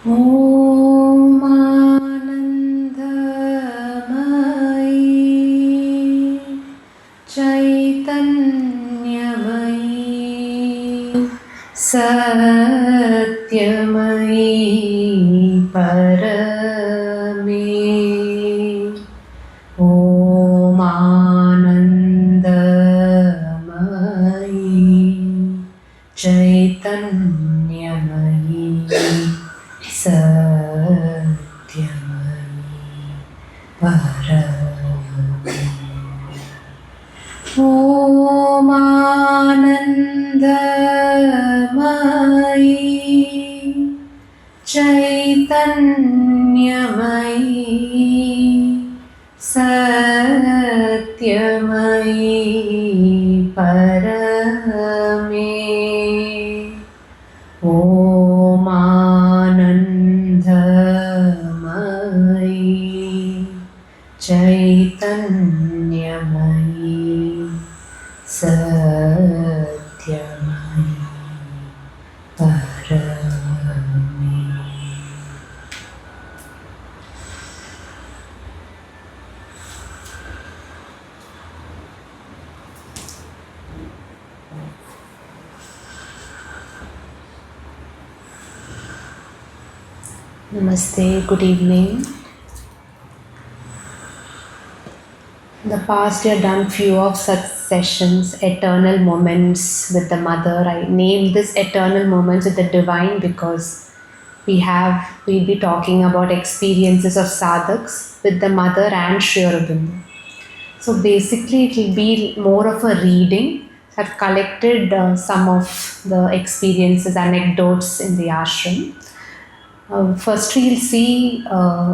Om Anandamayi Chaitanyamayi Satyamayi Parame Om Anandamayi Chaitanyamayi Satyamayi Parame Om Anandamayi Chaitanyamayi Satyamayi Parame Om Anandamayi Chaitanyamayi Satyamayi Parame. Namaste, good evening. In the past, we have done few of such sessions, eternal moments with the mother. I named this eternal moments with the divine because we'll be talking about experiences of sadhaks with the mother and Sri Aurobindo. So basically, it will be more of a reading. I've collected some of the experiences, anecdotes in the ashram. First, we'll see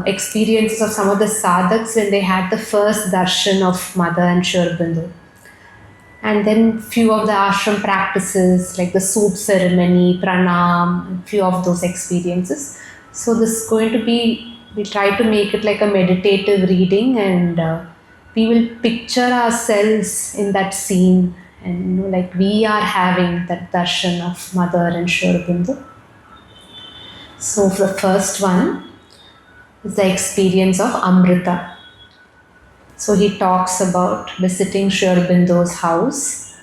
experiences of some of the sadhaks when they had the first darshan of Mother and Sri Aurobindo. And then few of the ashram practices like the soup ceremony, pranam, few of those experiences. So this is going to be, we try to make it like a meditative reading, and we will picture ourselves in that scene, and like we are having that darshan of Mother and Sri Aurobindo. So the first one is the experience of Amrita. So he talks about visiting Sri Aurobindo's house.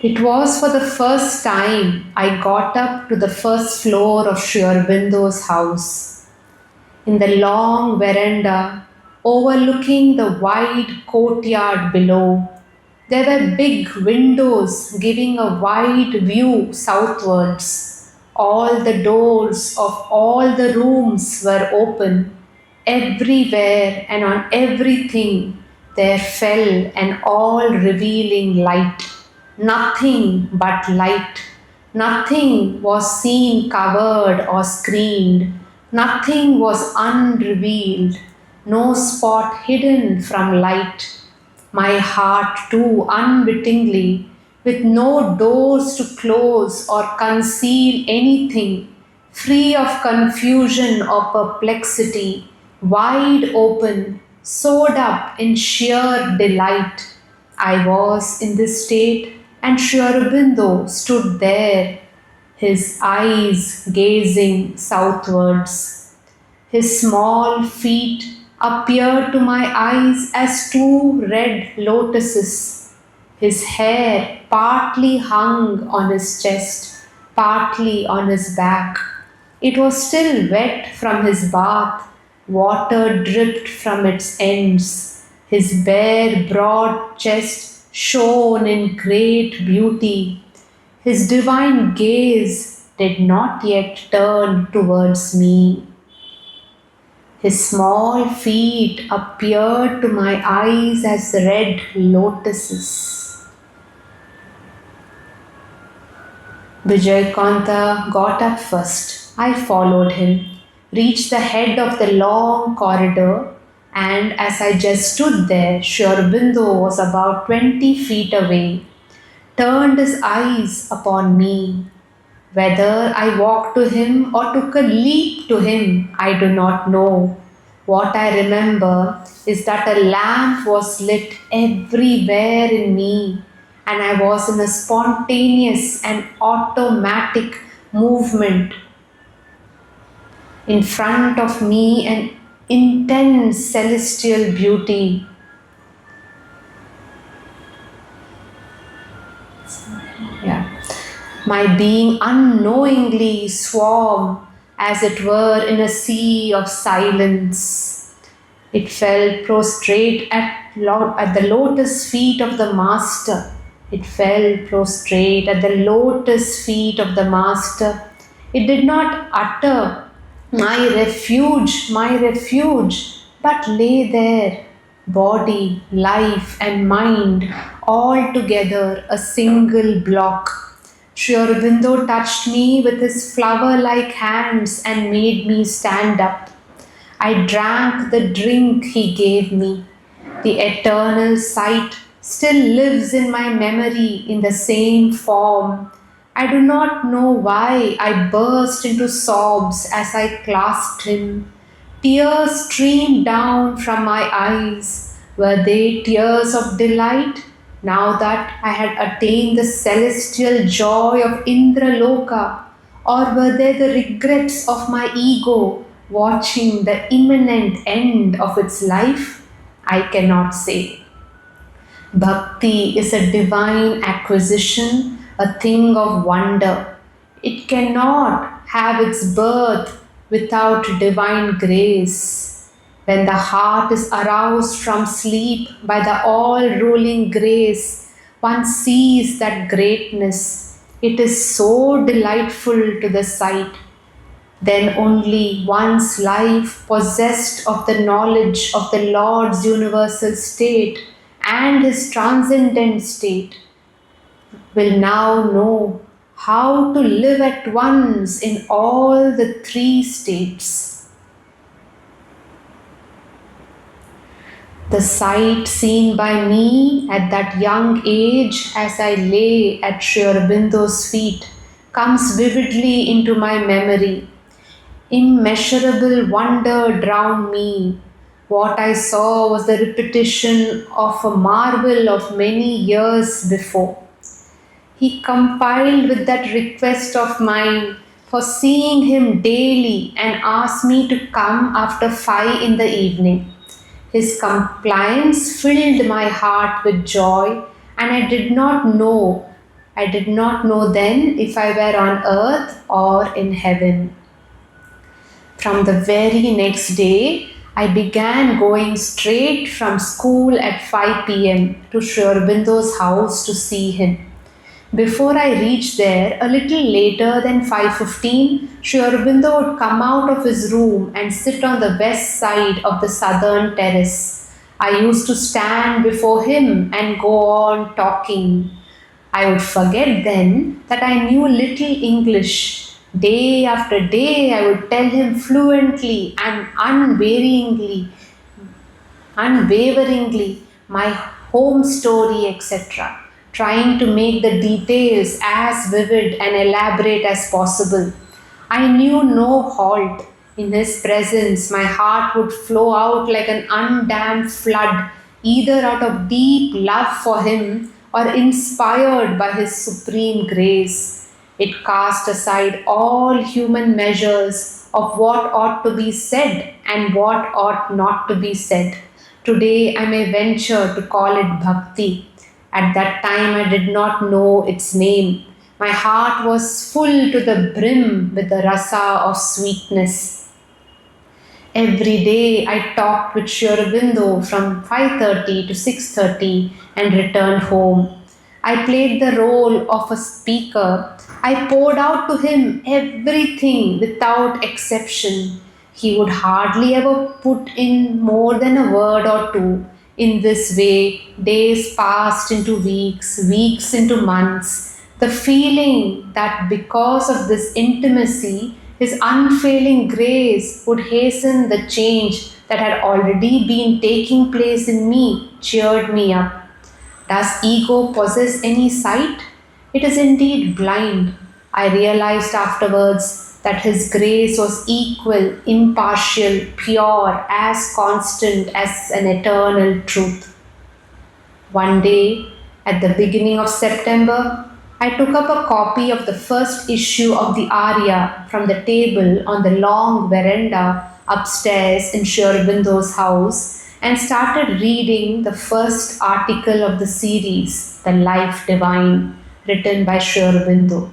It was for the first time I got up to the first floor of Sri Aurobindo's house. In the long veranda overlooking the wide courtyard below, there were big windows giving a wide view southwards. All the doors of all the rooms were open. Everywhere and on everything there fell an all-revealing light. Nothing but light. Nothing was seen covered or screened. Nothing was unrevealed. No spot hidden from light. My heart too unwittingly, with no doors to close or conceal anything, free of confusion or perplexity, wide open, soared up in sheer delight. I was in this state, and Sri Aurobindo stood there, his eyes gazing southwards. His small feet appeared to my eyes as two red lotuses. His hair partly hung on his chest, partly on his back. It was still wet from his bath, water dripped from its ends. His bare, broad chest shone in great beauty. His divine gaze did not yet turn towards me. His small feet appeared to my eyes as red lotuses. Vijayakanta got up first. I followed him, reached the head of the long corridor, and as I just stood there, Sri Aurobindo was about 20 feet away, turned his eyes upon me. Whether I walked to him or took a leap to him, I do not know. What I remember is that a lamp was lit everywhere in me, and I was in a spontaneous and automatic movement. In front of me, an intense celestial beauty. Yeah. My being unknowingly swam, as it were, in a sea of silence. It fell prostrate at the lotus feet of the Master. It fell prostrate at the lotus feet of the Master. It did not utter, my refuge, but lay there, body, life, and mind, all together, a single block. Sri Aurobindo touched me with his flower like hands and made me stand up. I drank the drink he gave me. The eternal sight still lives in my memory in the same form. I do not know why I burst into sobs as I clasped him. Tears streamed down from my eyes. Were they tears of delight? Now that I had attained the celestial joy of Indraloka, or were they the regrets of my ego watching the imminent end of its life? I cannot say. Bhakti is a divine acquisition, a thing of wonder. It cannot have its birth without divine grace. When the heart is aroused from sleep by the all-ruling grace, one sees that greatness. It is so delightful to the sight. Then only one's life, possessed of the knowledge of the Lord's universal state and his transcendent state, will now know how to live at once in all the three states. The sight seen by me at that young age as I lay at Sri Aurobindo's feet comes vividly into my memory. Immeasurable wonder drowned me. What I saw was the repetition of a marvel of many years before. He compiled with that request of mine for seeing him daily and asked me to come after 5 in the evening. His compliance filled my heart with joy, and I did not know then if I were on earth or in heaven. From the very next day, I began going straight from school at 5 p.m. to Sri Aurobindo's house to see him. Before I reached there, a little later than 5:15, Sri Aurobindo would come out of his room and sit on the west side of the southern terrace. I used to stand before him and go on talking. I would forget then that I knew little English. Day after day, I would tell him fluently and unwaveringly my home story, etc., trying to make the details as vivid and elaborate as possible. I knew no halt. In his presence, my heart would flow out like an undammed flood, either out of deep love for him or inspired by his supreme grace. It cast aside all human measures of what ought to be said and what ought not to be said. Today I may venture to call it bhakti. At that time I did not know its name. My heart was full to the brim with the rasa of sweetness. Every day I talked with Sri Aurobindo from 5:30 to 6:30 and returned home. I played the role of a speaker. I poured out to him everything without exception. He would hardly ever put in more than a word or two. In this way, days passed into weeks, weeks into months. The feeling that because of this intimacy, his unfailing grace would hasten the change that had already been taking place in me cheered me up. Does ego possess any sight? It is indeed blind. I realized afterwards that his grace was equal, impartial, pure, as constant as an eternal truth. One day, at the beginning of September, I took up a copy of the first issue of the Arya from the table on the long veranda upstairs in Sri Aurobindo's house and started reading the first article of the series, The Life Divine, written by Sri Aurobindo,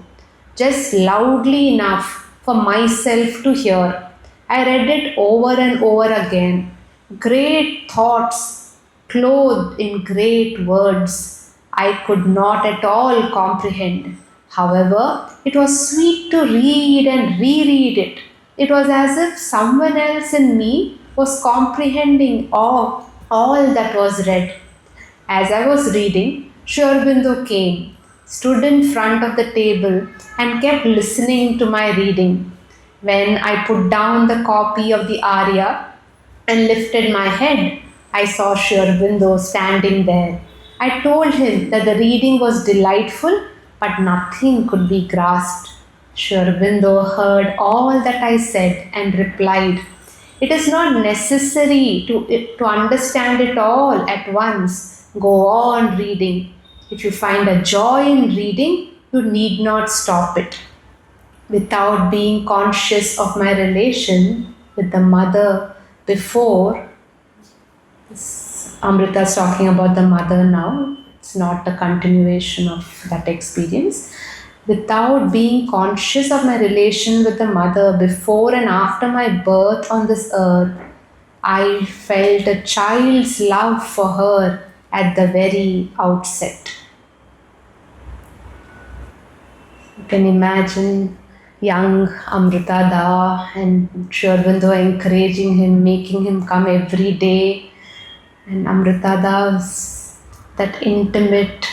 just loudly enough for myself to hear. I read it over and over again. Great thoughts, clothed in great words, I could not at all comprehend. However, it was sweet to read and reread it. It was as if someone else in me was comprehending all that was read. As I was reading, Sri Aurobindo came, stood in front of the table, and kept listening to my reading. When I put down the copy of the Arya and lifted my head, I saw Sri Aurobindo standing there. I told him that the reading was delightful, but nothing could be grasped. Sri Aurobindo heard all that I said and replied, "It is not necessary to understand it all at once. Go on reading. If you find a joy in reading, you need not stop it." Without being conscious of my relation with the mother before, Amrita is talking about the mother now. It's not a continuation of that experience. Without being conscious of my relation with the mother before and after my birth on this earth, I felt a child's love for her at the very outset. You can imagine young Amrita Da and Sri Aurobindo encouraging him, making him come every day. And Amrita Da's that intimate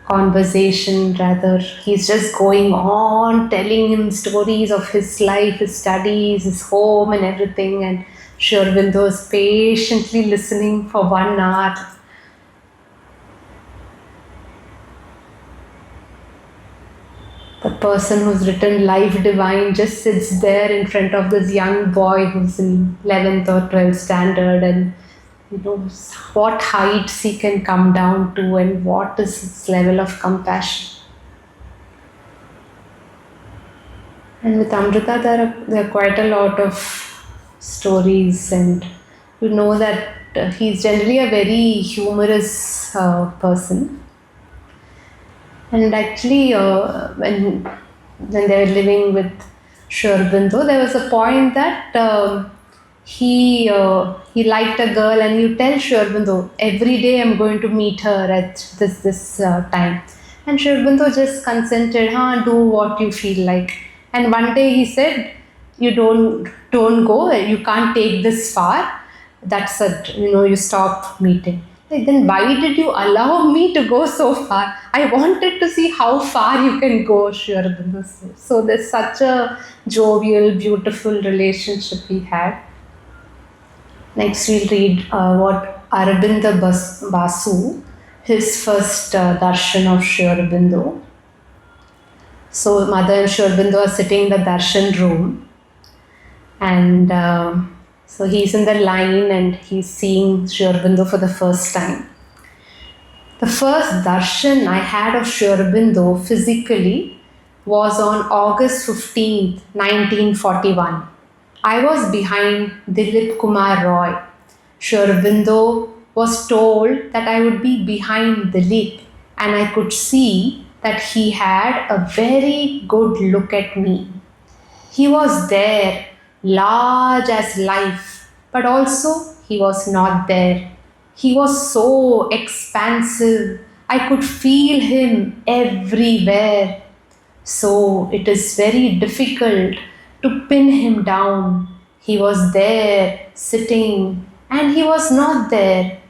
conversation, rather, he's just going on telling him stories of his life, his studies, his home and everything. And Sri Aurobindo is patiently listening for 1 hour. The person who's written Life Divine just sits there in front of this young boy who's in 11th or 12th standard, and knows what heights he can come down to and what is his level of compassion. And with Amrita, there are quite a lot of stories, and you know that he's generally a very humorous person. And actually, when they were living with Sri Aurobindo, there was a point that he liked a girl, and you tell Sri Aurobindo, every day I'm going to meet her at this time. And Sri Aurobindo just consented, do what you feel like. And one day he said, you don't go, you can't take this far. That's it, you stop meeting. Like, then why did you allow me to go so far? I wanted to see how far you can go, Sri Aurobindo. So there's such a jovial, beautiful relationship he had. Next we'll read what Aurobindo Basu, his first darshan of Sri Aurobindo. So Mother and Sri Aurobindo are sitting in the darshan room, and so he's in the line and he's seeing Sri Aurobindo for the first time. The first darshan I had of Sri Aurobindo physically was on August 15th, 1941. I was behind Dilip Kumar Roy. Sri Aurobindo was told that I would be behind Dilip, and I could see that he had a very good look at me. He was there, large as life, but also he was not there. He was so expansive. I could feel him everywhere. So it is very difficult to pin him down. He was there, sitting, and he was not there.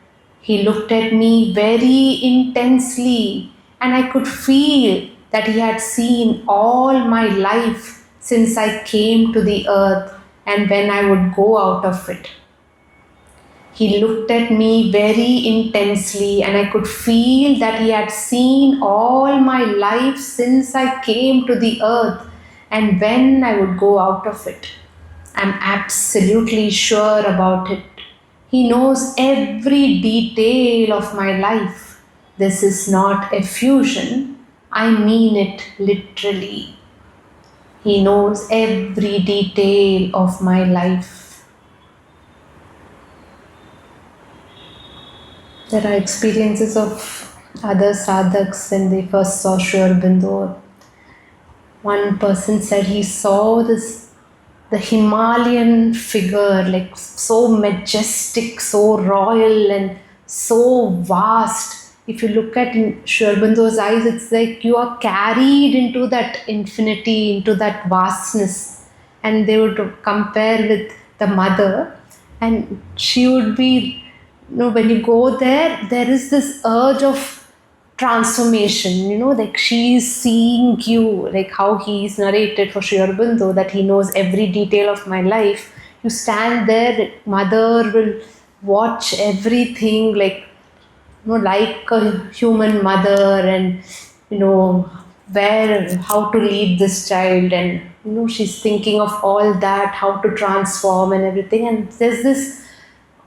He looked at me very intensely, and I could feel that he had seen all my life since I came to the earth and when I would go out of it. He looked at me very intensely, and I could feel that he had seen all my life since I came to the earth and when I would go out of it. I'm absolutely sure about it. He knows every detail of my life. This is not effusion. I mean it literally. He knows every detail of my life. There are experiences of other sadhaks when they first saw Sri Aurobindo. One person said he saw the Himalayan figure, like so majestic, so royal, and so vast. If you look at Sri Aurobindo's eyes, it's like you are carried into that infinity, into that vastness. And they would compare with the mother, and she would be, when you go there, there is this urge of transformation, like she's seeing you, like how he's narrated for Sri Aurobindo, that he knows every detail of my life. You stand there, mother will watch everything, like, like a human mother, and, how to lead this child, and, she's thinking of all that, how to transform and everything. And there's this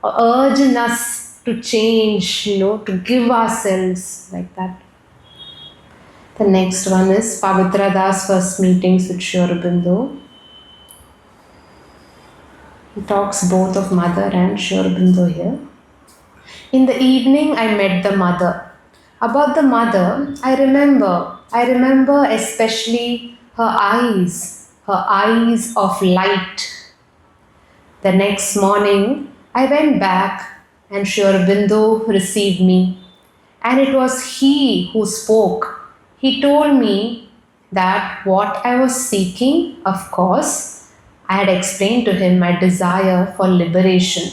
urge in us to change, to give ourselves like that. The next one is Pavitra Das' first meetings with Sri Aurobindo. He talks both of mother and Sri Aurobindo here. In the evening, I met the mother. About the mother, I remember especially her eyes of light. The next morning, I went back and Sri Aurobindo received me. And it was he who spoke. He told me that what I was seeking, of course, I had explained to him my desire for liberation.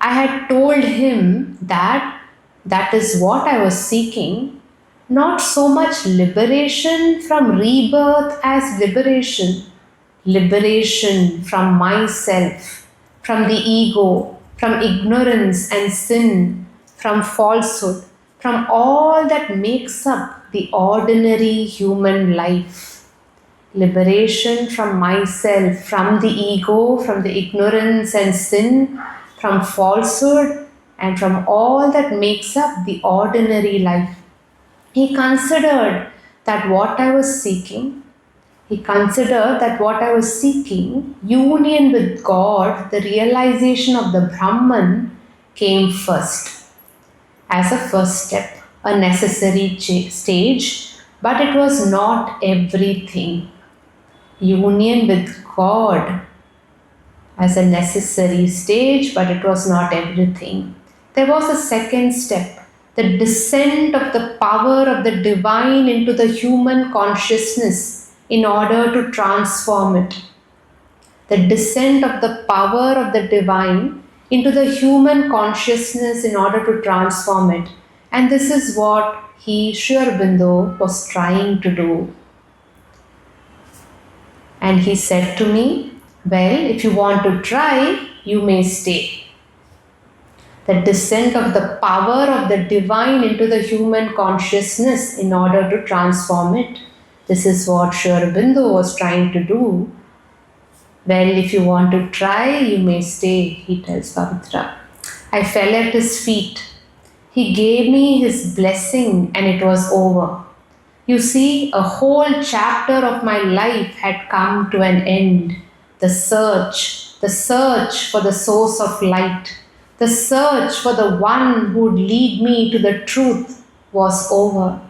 I had told him that that is what I was seeking, not so much liberation from rebirth as liberation from myself, from the ego, from ignorance and sin, from falsehood, from all that makes up the ordinary human life. Liberation from myself, from the ego, from the ignorance and sin, from falsehood, and from all that makes up the ordinary life. He considered that what I was seeking, union with God, the realization of the Brahman, came first. As a first step, a necessary stage, but it was not everything. Union with God as a necessary stage, but it was not everything. There was a second step, the descent of the power of the divine into the human consciousness in order to transform it. The descent of the power of the divine into the human consciousness in order to transform it. And this is what Sri Aurobindo was trying to do. And he said to me, well, if you want to try, you may stay. The descent of the power of the divine into the human consciousness in order to transform it. This is what Sri Aurobindo was trying to do. Well, if you want to try, you may stay, he tells Pavitra. I fell at his feet. He gave me his blessing and it was over. You see, a whole chapter of my life had come to an end. The search for the source of light, the search for the one who would lead me to the truth was over.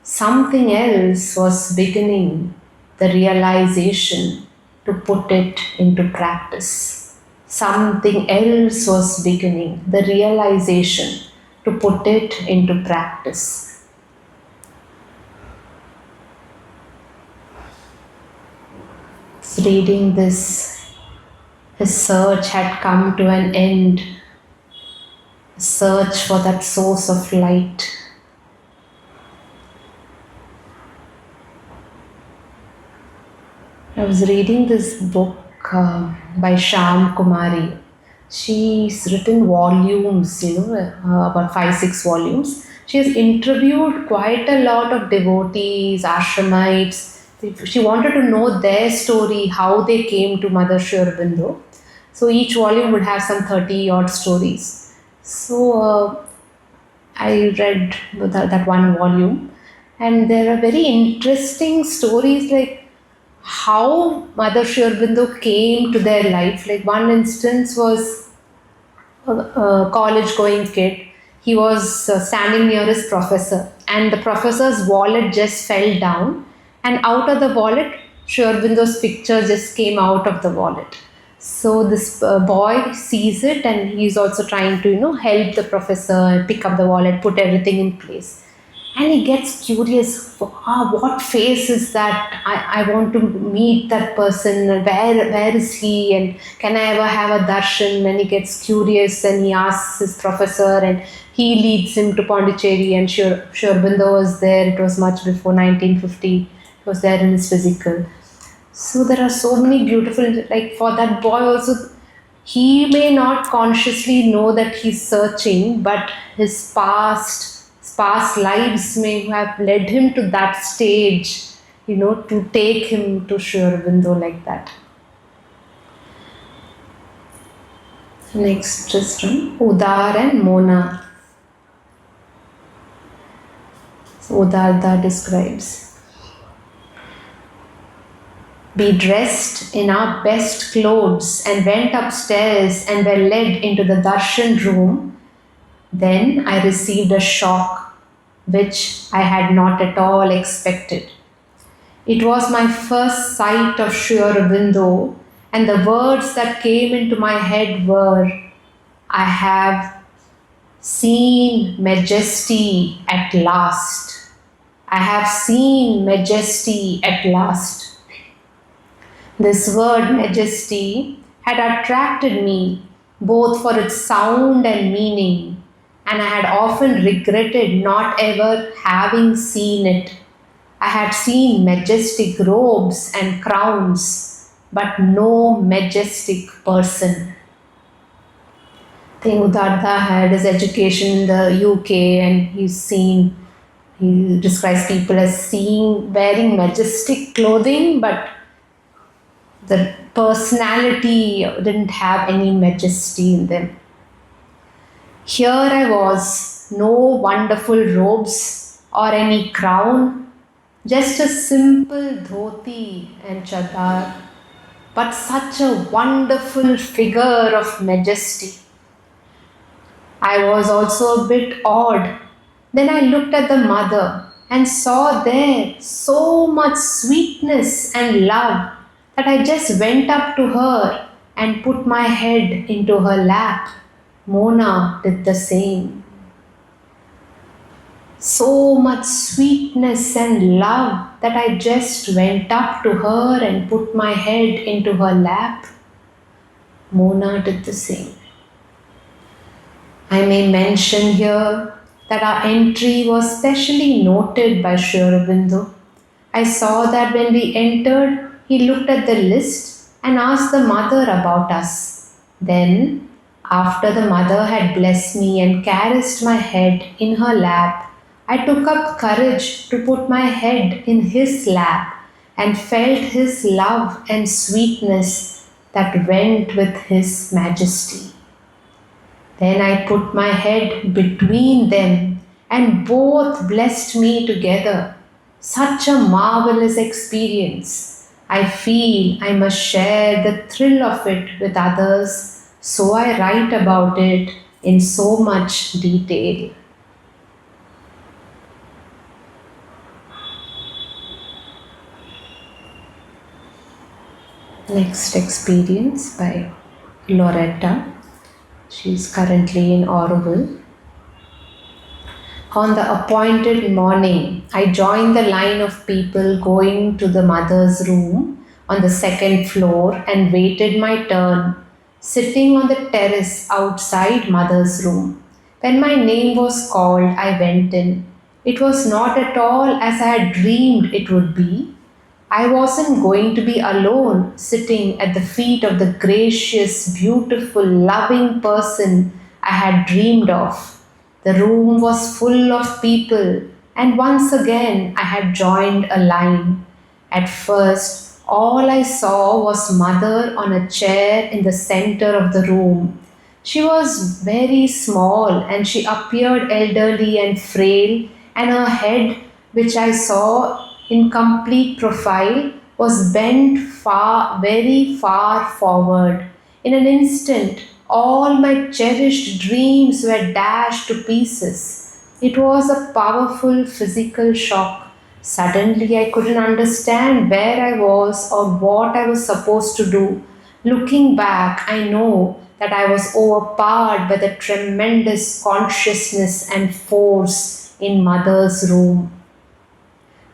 Something else was beginning, the realization to put it into practice. Something else was beginning, the realization to put it into practice. Reading this, his search had come to an end. Search for that source of light. I was reading this book by Sham Kumari. She's written volumes, about 5-6 volumes. She has interviewed quite a lot of devotees, Ashramites. She wanted to know their story, how they came to Mother Sri Aurobindo. So each volume would have some 30 odd stories. So I read that one volume, And there are very interesting stories like how Mother Sri Aurobindo came to their life. Like one instance was a college going kid. He was standing near his professor, and the professor's wallet just fell down, and out of the wallet, Sri Aurobindo's picture just came out of the wallet. So this boy sees it, and he's also trying to help the professor pick up the wallet, put everything in place, and he gets curious. What face is that? I want to meet that person. Where is he? And can I ever have a darshan? And he gets curious and he asks his professor, and he leads him to Pondicherry. And Sri Aurobindo was there. It was much before 1950. It was there in his physical. So there are so many beautiful, like for that boy also, he may not consciously know that he's searching, but his past lives may have led him to that stage, to take him to Sri Aurobindo like that. Next is from Udar and Mona. So Udarda describes, we dressed in our best clothes and went upstairs and were led into the darshan room. Then I received a shock which I had not at all expected. It was my first sight of Sri Aurobindo, and the words that came into my head were, I have seen majesty at last. I have seen majesty at last. This word majesty had attracted me both for its sound and meaning, and I had often regretted not ever having seen it. I had seen majestic robes and crowns, but no majestic person. I think Udarda had his education in the UK, and he describes people as wearing majestic clothing, but the personality didn't have any majesty in them. Here I was, no wonderful robes or any crown, just a simple dhoti and chadar, but such a wonderful figure of majesty. I was also a bit awed. Then I looked at the mother and saw there so much sweetness and love that I just went up to her and put my head into her lap. Mona did the same. So much sweetness and love that I just went up to her and put my head into her lap. Mona did the same. I may mention here that our entry was specially noted by Sri Aurobindo. I saw that when we entered, he looked at the list and asked the mother about us. Then, after the mother had blessed me and caressed my head in her lap, I took up courage to put my head in his lap and felt his love and sweetness that went with his majesty. Then I put my head between them and both blessed me together. Such a marvelous experience. I feel I must share the thrill of it with others, so I write about it in so much detail. Next experience by Loretta. She is currently in Auroville. On the appointed morning, I joined the line of people going to the mother's room on the second floor and waited my turn, sitting on the terrace outside mother's room. When my name was called, I went in. It was not at all as I had dreamed it would be. I wasn't going to be alone sitting at the feet of the gracious, beautiful, loving person I had dreamed of. The room was full of people, and once again I had joined a line. At first, all I saw was mother on a chair in the center of the room. She was very small and she appeared elderly and frail, and her head which I saw in complete profile, was bent far, very far forward. In an instant, all my cherished dreams were dashed to pieces. It was a powerful physical shock. Suddenly, I couldn't understand where I was or what I was supposed to do. Looking back, I know that I was overpowered by the tremendous consciousness and force in Mother's room.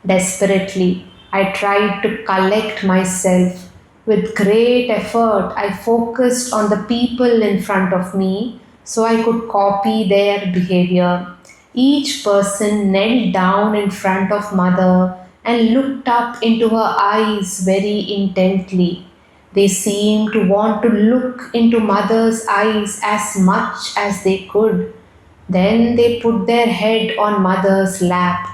Desperately, I tried to collect myself. With great effort, I focused on the people in front of me so I could copy their behavior. Each person knelt down in front of Mother and looked up into her eyes very intently. They seemed to want to look into Mother's eyes as much as they could. Then they put their head on Mother's lap.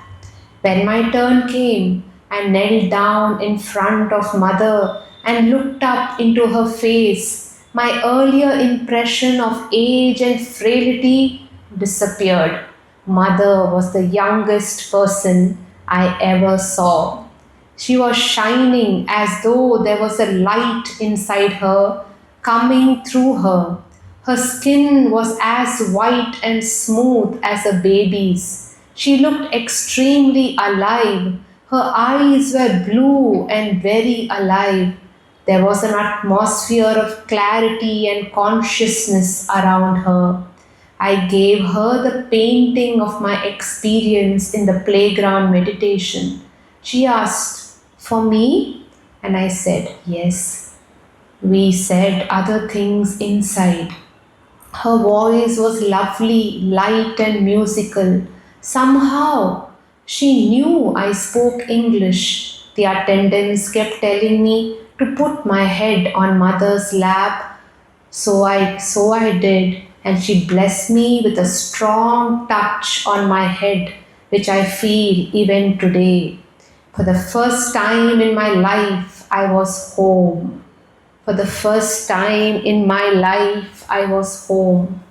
When my turn came, I knelt down in front of Mother and looked up into her face. My earlier impression of age and frailty disappeared. Mother was the youngest person I ever saw. She was shining as though there was a light inside her coming through her. Her skin was as white and smooth as a baby's. She looked extremely alive. Her eyes were blue and very alive. There was an atmosphere of clarity and consciousness around her. I gave her the painting of my experience in the playground meditation. She asked, "For me?" And I said, "Yes." We said other things inside. Her voice was lovely, light, and musical. Somehow, she knew I spoke English. The attendants kept telling me to put my head on Mother's lap. So I did, and she blessed me with a strong touch on my head, which I feel even today. For the first time in my life, I was home. For the first time in my life, I was home.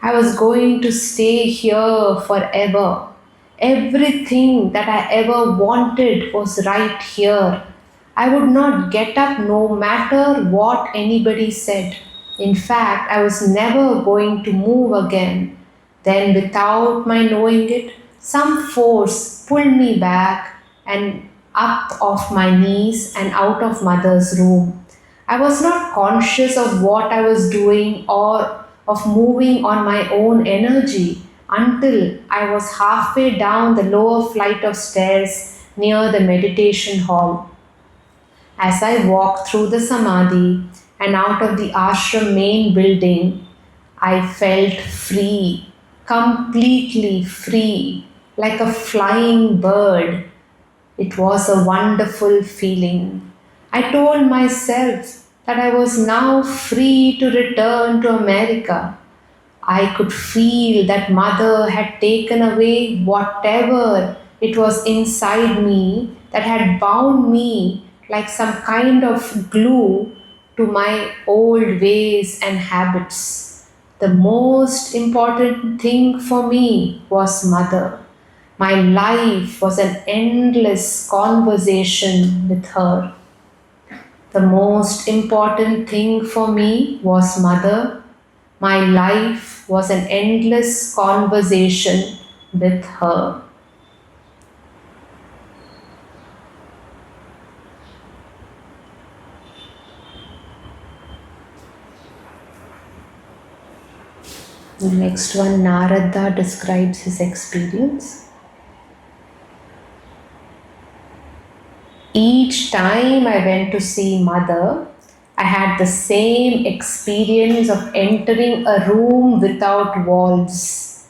I was going to stay here forever. Everything that I ever wanted was right here. I would not get up no matter what anybody said. In fact, I was never going to move again. Then, without my knowing it, some force pulled me back and up off my knees and out of Mother's room. I was not conscious of what I was doing or of moving on my own energy until I was halfway down the lower flight of stairs near the meditation hall. As I walked through the samadhi and out of the ashram main building, I felt free, completely free, like a flying bird. It was a wonderful feeling. I told myself that I was now free to return to America. I could feel that Mother had taken away whatever it was inside me that had bound me like some kind of glue to my old ways and habits. The most important thing for me was Mother. My life was an endless conversation with her. The most important thing for me was Mother. My life was an endless conversation with her. The next one, Narada describes his experience. Each time I went to see Mother, I had the same experience of entering a room without walls.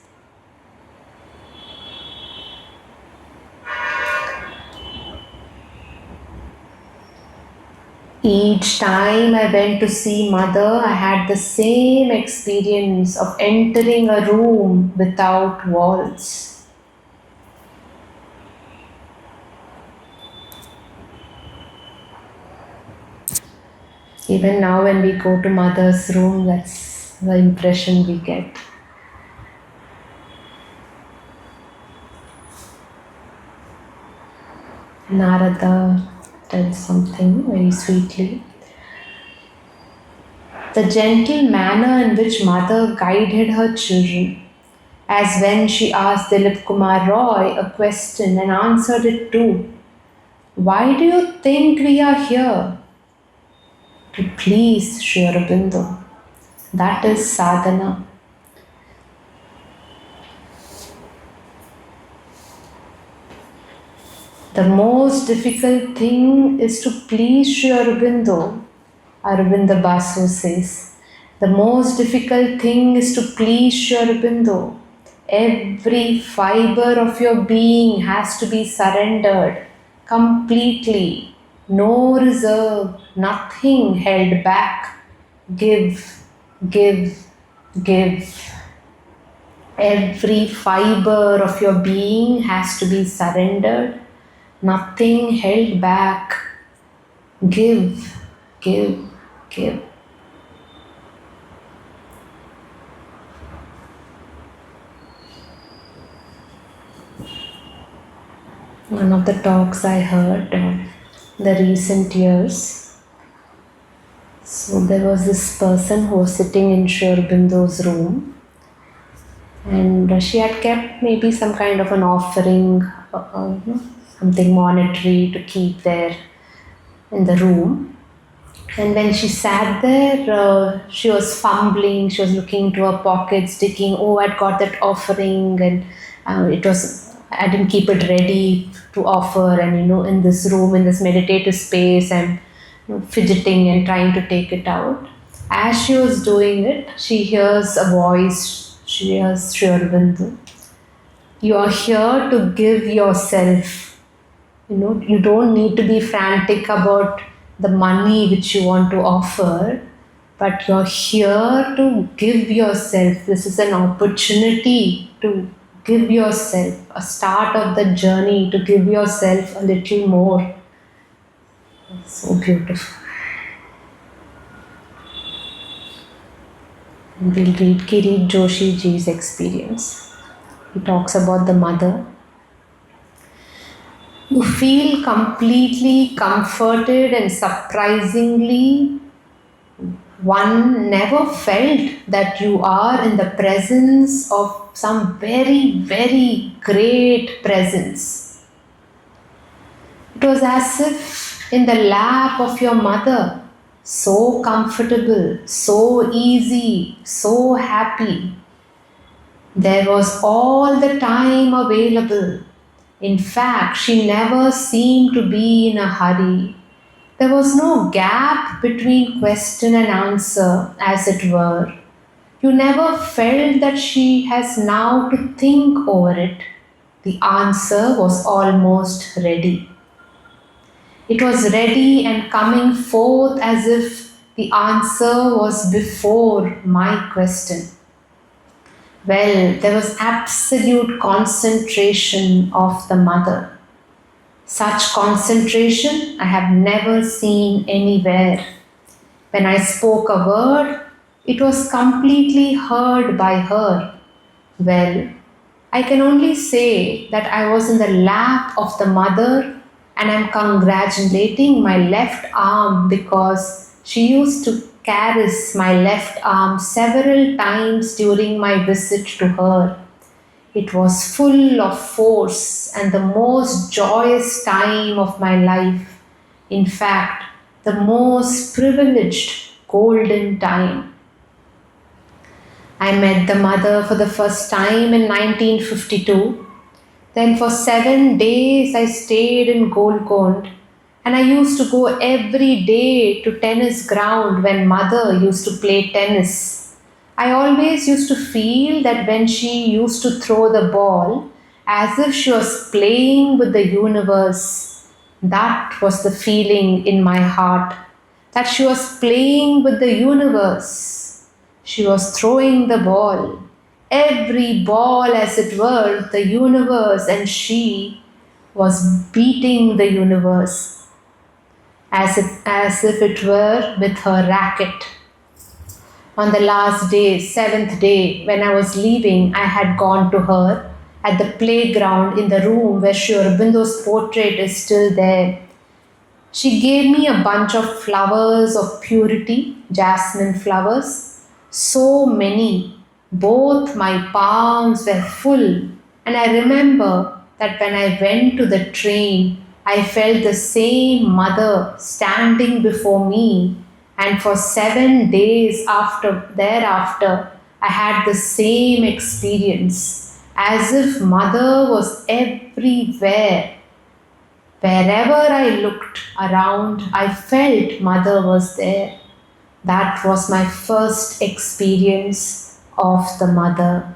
Each time I went to see Mother, I had the same experience of entering a room without walls. Even now when we go to Mother's room, that's the impression we get. Narada tells something very sweetly. The gentle manner in which mother guided her children, as when she asked Dilip Kumar Roy a question and answered it too. Why do you think we are here? To please Sri Aurobindo. That is sadhana. The most difficult thing is to please Sri Aurobindo. Aurobindo Basu says, the most difficult thing is to please Sri Aurobindo. Every fiber of your being has to be surrendered completely. No reserve, nothing held back. Give, give, give. Every fiber of your being has to be surrendered, nothing held back. Give, give, give. One of the talks I heard in the recent years. So there was this person who was sitting in Sri Aurobindo's room, and she had kept maybe some kind of an offering, something monetary to keep there in the room. And when she sat there, she was fumbling, she was looking into her pockets, thinking, oh, I'd got that offering, and I didn't keep it ready to offer. And, in this room, in this meditative space, I'm fidgeting and trying to take it out. As she was doing it, she hears a voice, she hears Sri Aurobindo. You are here to give yourself. You don't need to be frantic about the money which you want to offer, but you're here to give yourself. This is an opportunity to give yourself, a start of the journey to give yourself a little more. It's so beautiful. And we'll read Kirit Joshi ji's experience. He talks about the mother. You feel completely comforted, and surprisingly, one never felt that you are in the presence of some very, very great presence. It was as if in the lap of your mother, so comfortable, so easy, so happy. There was all the time available. In fact, she never seemed to be in a hurry. There was no gap between question and answer, as it were. You never felt that she has now to think over it. The answer was almost ready. It was ready and coming forth as if the answer was before my question. Well, there was absolute concentration of the mother. Such concentration I have never seen anywhere. When I spoke a word, it was completely heard by her. Well, I can only say that I was in the lap of the mother, and I'm congratulating my left arm because she used to caress my left arm several times during my visit to her. It was full of force and the most joyous time of my life. In fact, the most privileged golden time. I met the mother for the first time in 1952. Then for 7 days I stayed in Golconda, and I used to go every day to tennis ground when mother used to play tennis. I always used to feel that when she used to throw the ball, as if she was playing with the universe. That was the feeling in my heart, that she was playing with the universe. She was throwing the ball. Every ball, as it were, the universe, and she was beating the universe as if it were with her racket. On the last day, 7th day, when I was leaving, I had gone to her at the playground in the room where Sri Aurobindo's portrait is still there. She gave me a bunch of flowers of purity, jasmine flowers, so many. Both my palms were full, and I remember that when I went to the train, I felt the same mother standing before me, and for 7 days thereafter, I had the same experience, as if mother was everywhere. Wherever I looked around, I felt mother was there. That was my first experience of the mother.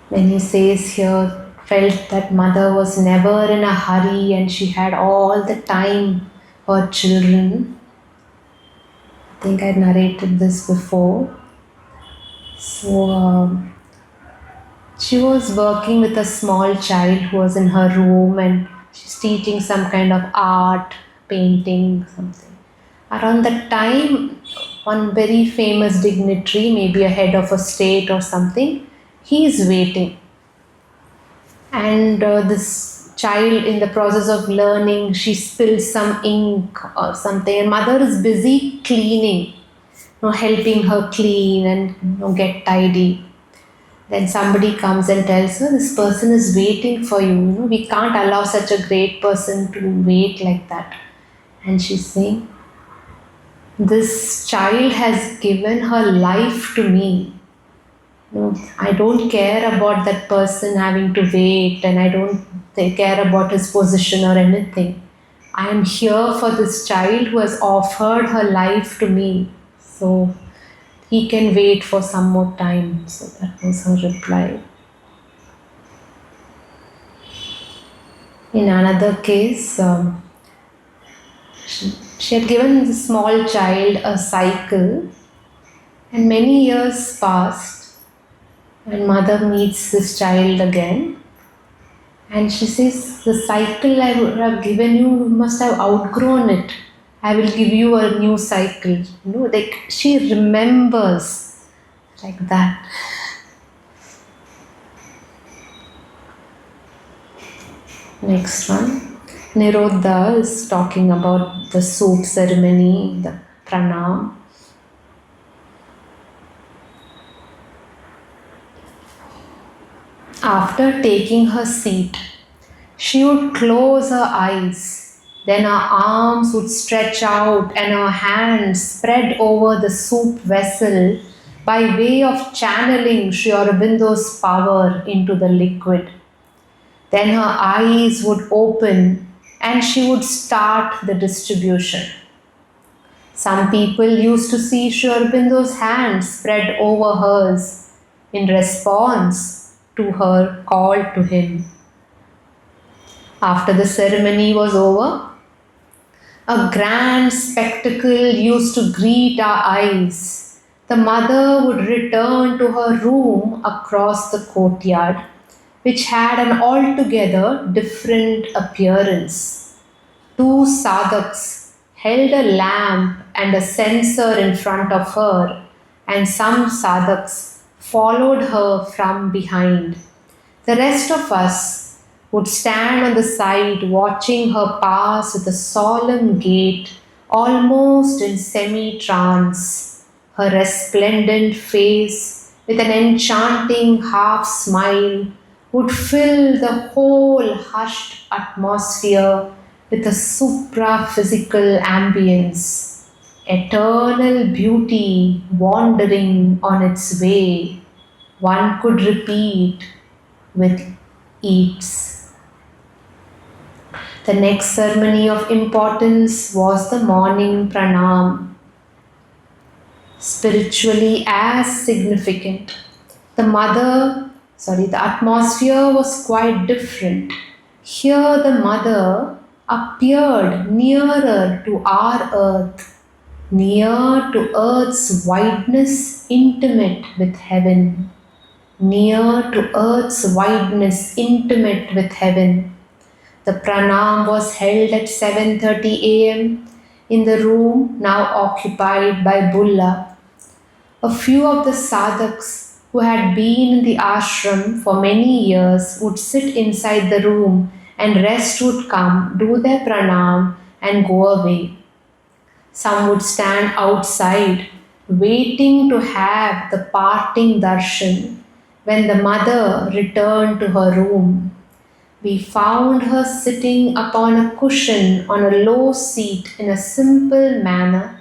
When he says here, felt that mother was never in a hurry and she had all the time for children. I think I narrated this before. So, she was working with a small child who was in her room and she's teaching some kind of art, painting, something. Around that time, one very famous dignitary, maybe a head of a state or something, he is waiting. And this child, in the process of learning, she spills some ink or something, and mother is busy cleaning, helping her clean and get tidy. Then somebody comes and tells her, this person is waiting for you. We can't allow such a great person to wait like that. And she's saying, this child has given her life to me. I don't care about that person having to wait, and I don't care about his position or anything. I am here for this child who has offered her life to me. So he can wait for some more time. So that was her reply. In another case, she had given the small child a cycle, and many years passed, and mother meets this child again, and she says, the cycle I would have given you, you must have outgrown it. I will give you a new cycle. Like she remembers like that. Next one. Nirodha is talking about the soup ceremony, the pranam. After taking her seat, she would close her eyes. Then her arms would stretch out and her hands spread over the soup vessel by way of channeling Sri Aurobindo's power into the liquid. Then her eyes would open and she would start the distribution. Some people used to see Sri Aurobindo's hands spread over hers in response to her call to him. After the ceremony was over, a grand spectacle used to greet our eyes. The mother would return to her room across the courtyard, which had an altogether different appearance. 2 sadhaks held a lamp and a censer in front of her, and some sadhaks followed her from behind. The rest of us would stand on the side watching her pass with a solemn gait, almost in semi-trance. Her resplendent face, with an enchanting half-smile, would fill the whole hushed atmosphere with a supra-physical ambience, eternal beauty wandering on its way, one could repeat with ease. The next ceremony of importance was the morning pranam, spiritually as significant. The atmosphere was quite different. Here the mother appeared nearer to our earth, near to earth's wideness, intimate with heaven. Near to earth's wideness, intimate with heaven. The pranam was held at 7:30 a.m. in the room now occupied by Bulla. A few of the sadhaks who had been in the ashram for many years would sit inside the room, and rest would come, do their pranam, and go away. Some would stand outside waiting to have the parting darshan when the mother returned to her room. We found her sitting upon a cushion on a low seat in a simple manner,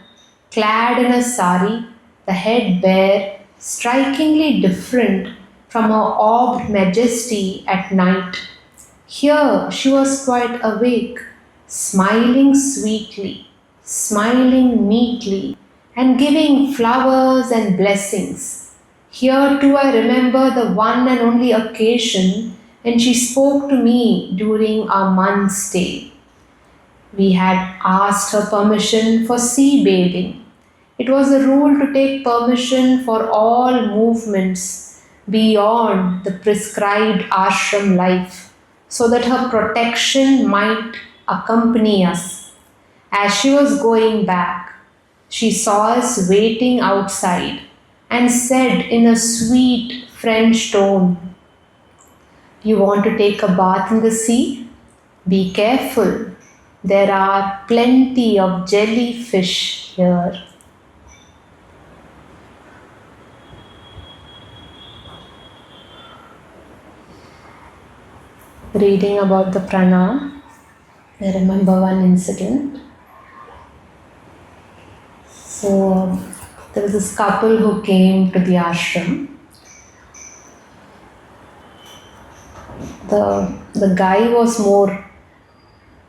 clad in a sari, the head bare, strikingly different from her orbed majesty at night. Here she was quite awake, smiling sweetly, smiling meekly, and giving flowers and blessings. Here too I remember the one and only occasion when she spoke to me during our month's stay. We had asked her permission for sea bathing. It was a rule to take permission for all movements beyond the prescribed ashram life, so that her protection might accompany us. As she was going back, she saw us waiting outside and said in a sweet French tone, "You want to take a bath in the sea? Be careful. There are plenty of jellyfish here." Reading about the pranam, I remember one incident. So there was this couple who came to the ashram. The guy was more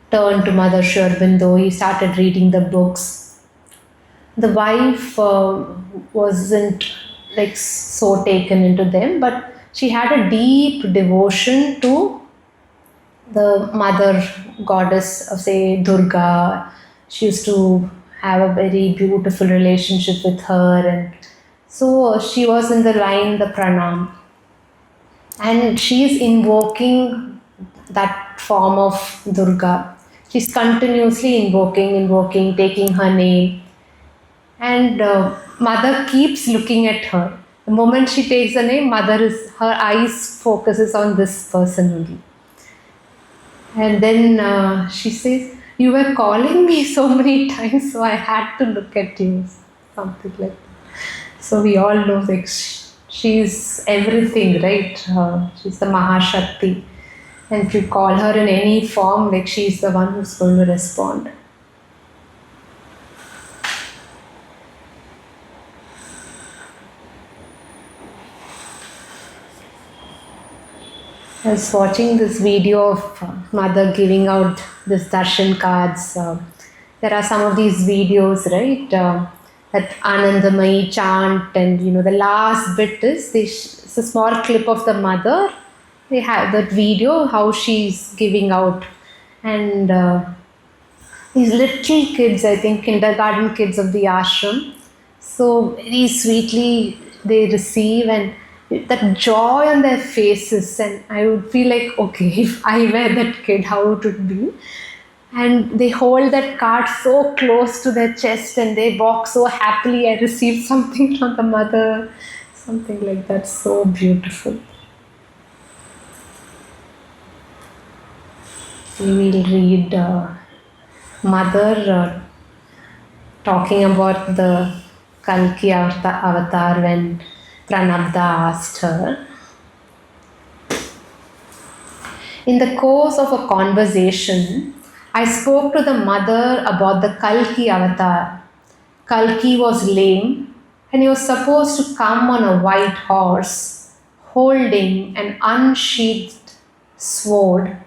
turned to Mother Aurobindo. He started reading the books. The wife wasn't like so taken into them, but she had a deep devotion to the mother goddess of, say, Durga. She used to have a very beautiful relationship with her, and so she was in the line, the pranam, and she is invoking that form of Durga. She's continuously invoking, taking her name, and mother keeps looking at her. The moment she takes the name, her eyes focuses on this person only. And then she says, "You were calling me so many times, so I had to look at you." Something like that. So we all know, like, she's everything, right? She's the Mahashakti. And if you call her in any form, like, she's the one who's going to respond. I was watching this video of mother giving out this darshan cards. There are some of these videos, right? That Anandamayi chant, and the last bit is it's a small clip of the mother. They have that video how she's giving out, and these little kids, I think kindergarten kids of the ashram, so very sweetly they receive, and that joy on their faces, and I would feel like, okay, if I were that kid, how it would be. And they hold that card so close to their chest and they walk so happily. I received something from the mother, something like that. So beautiful. We will read mother talking about the Kalki avatar when Pranabda asked her. In the course of a conversation, I spoke to the mother about the Kalki avatar. Kalki was lame and he was supposed to come on a white horse holding an unsheathed sword.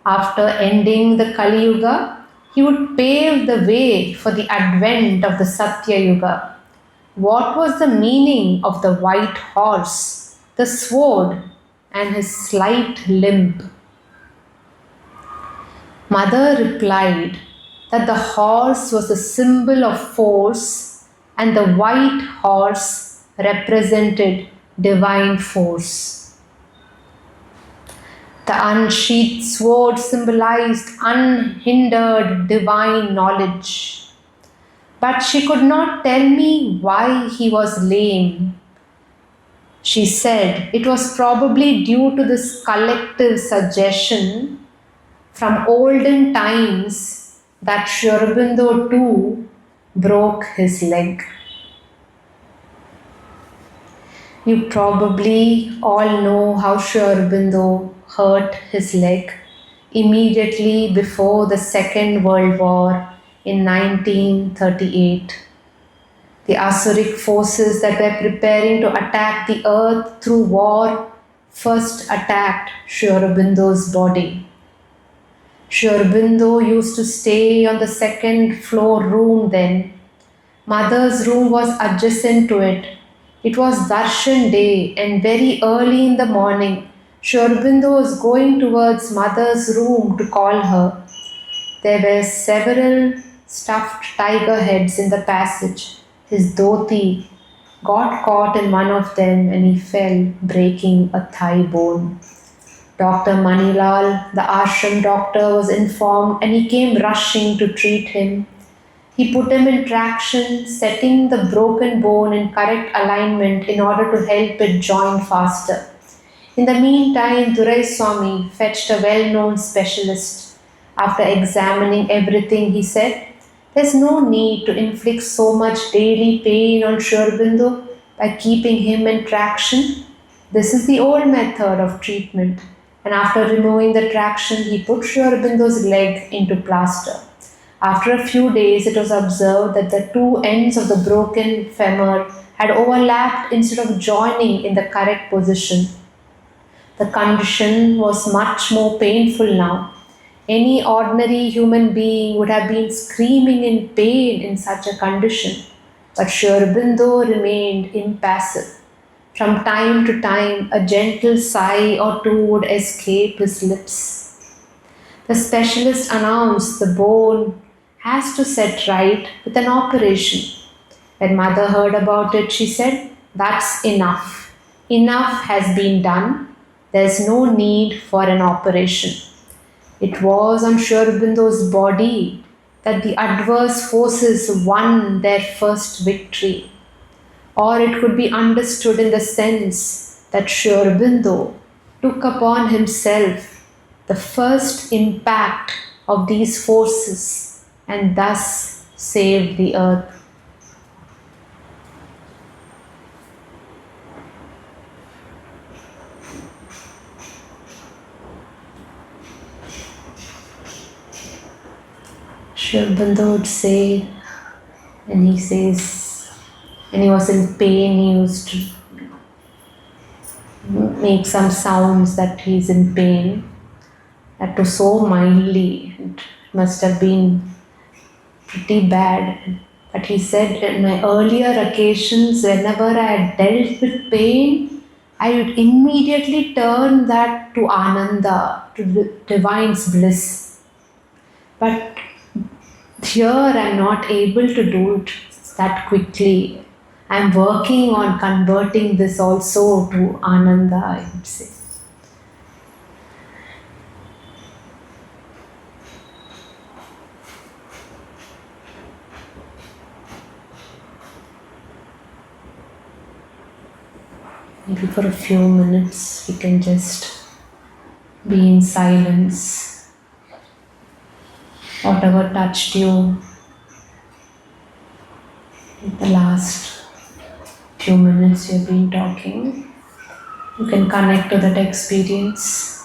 After ending the Kali Yuga, he would pave the way for the advent of the Satya Yuga. What was the meaning of the white horse, the sword, and his slight limp? Mother replied that the horse was a symbol of force and the white horse represented divine force. The unsheathed sword symbolized unhindered divine knowledge. But she could not tell me why he was lame. She said it was probably due to this collective suggestion from olden times that Sri Aurobindo too broke his leg. You probably all know how Sri Aurobindo hurt his leg immediately before the Second World War in 1938. The Asuric forces that were preparing to attack the earth through war first attacked Sri Aurobindo's body. Sri Aurobindo used to stay on the second floor room then. Mother's room was adjacent to it. It was Darshan day and very early in the morning, Sri Aurobindo was going towards mother's room to call her. There were several stuffed tiger heads in the passage. His dhoti got caught in one of them and he fell, breaking a thigh bone. Dr. Manilal, the ashram doctor, was informed and he came rushing to treat him. He put him in traction, setting the broken bone in correct alignment in order to help it join faster. In the meantime, Durai Swami fetched a well-known specialist. After examining everything, he said, "There's no need to inflict so much daily pain on Sri Aurobindo by keeping him in traction. This is the old method of treatment." And after removing the traction, he put Sri Aurobindo's leg into plaster. After a few days, it was observed that the two ends of the broken femur had overlapped instead of joining in the correct position. The condition was much more painful now. Any ordinary human being would have been screaming in pain in such a condition, but Sri Aurobindo remained impassive. From time to time, a gentle sigh or two would escape his lips. The specialist announced the bone has to set right with an operation. When mother heard about it, she said, "That's enough. Enough has been done. There's no need for an operation." It was on Sri Aurobindo's body that the adverse forces won their first victory. Or it could be understood in the sense that Sri Aurobindo took upon himself the first impact of these forces and thus saved the earth. Sri Aurobindo would say, when he says, when he was in pain, he used to make some sounds that he's in pain. That was so mildly, it must have been pretty bad. But he said, in my earlier occasions, whenever I had dealt with pain, I would immediately turn that to Ananda, to the divine's bliss. But here I'm not able to do it that quickly. I'm working on converting this also to Ananda, I would say. Maybe for a few minutes we can just be in silence. Whatever touched you in the last few minutes you've been talking, you can connect to that experience.